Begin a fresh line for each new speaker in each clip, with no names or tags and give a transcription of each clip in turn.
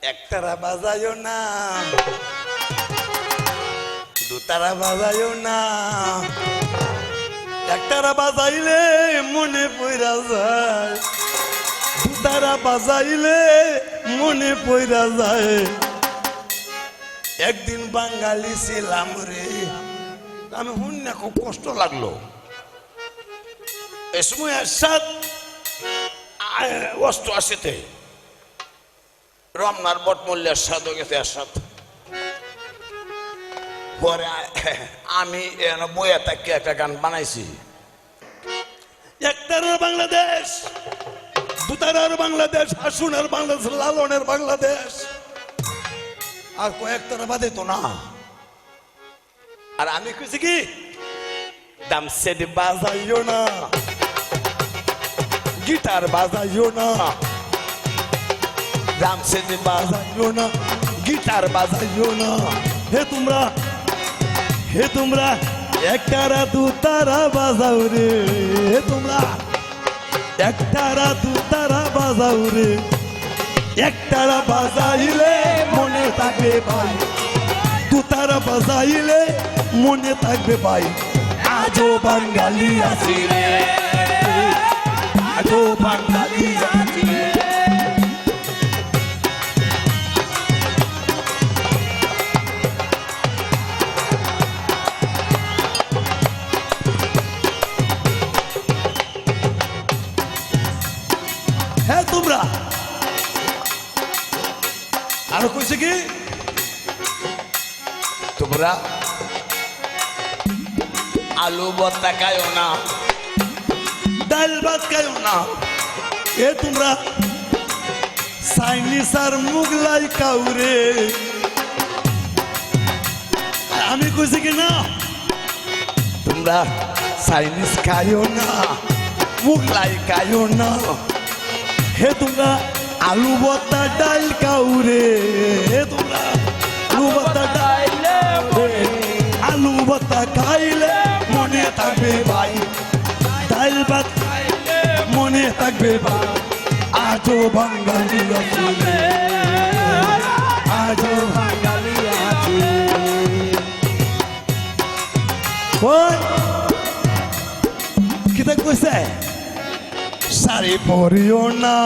একতারা বাজায়ও না, দুতারা বাজায়ও না, একতারা বাজাইলে মনে পইরা যায়, দুতারা বাজাইলে মনে পইরা যায়। একদিন বাঙালি ছিলাম রে, আমি শুনে খুব কষ্ট লাগলো। এ সময় এরশাদ অস্ত্র আসেতে রমনার বটমূল্যের এরশাদ হয়ে গেছে। এরশাদ পরে আমি বইয়া তাকে একটা গান বানাইছি, একতারার বাংলাদেশ, দুতারার বাংলাদেশ, হাসুনের বাংলাদেশ, লালনের বাংলাদেশ, আর কয়েকটার বাদে তো না। আর আমি কইছি কি দাম সেট বাজাইও না, গিটার বাজাইও না, দাম সেট বাজাইও না, গিটার বাজাইও না। হে তোমরা একটারা দুতারা বাজাও রে, হে তোমরা একটারা দুতারা বাজাও রে, একটারা বাজাইলে মনে থাকবে ভাই, দুতারা বাজাইলে মনে থাকবে ভাই। আজও বাঙালি আছি রে, আজও বাঙালি আছি রে। হ্যাঁ তোমরা আরো কইছে কি তোমরা আলু ভর্তা খায়ও না, ডাল ভাত খায়ও না, এ তোমরা চাইনিজ আর মুগলাই খাও রে। আমি কইছি কি না তোমরা চাইনিজ খাইও না, মুগলাই খাইও না, হে তোমরা আলু ভর্তা ডাল খাও রে, হে তোমরা আলু ভর্তা ডাল, আলু ভর্তা খাইলে মনে থাকবে ভাই, ডাল ভাত খাইলে মনে থাকবে ভাই। আজও বাঙালি আছি রে, আজও বাঙালি আছি। কিতা কইছে শাড়ি পরিও না,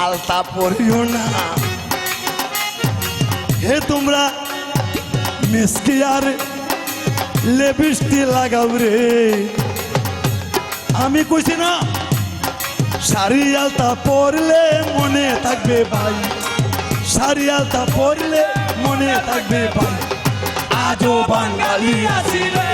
আলতা পরিও না, হে তোমরা মিসকি আর লিপস্টিক লাগাও রে। আমি কইছি না শাড়ি আলতা পরলে মনে থাকবে ভাই, শাড়ি আলতা পরলে মনে থাকবে ভাই। আজও বাঙালি আছি রে,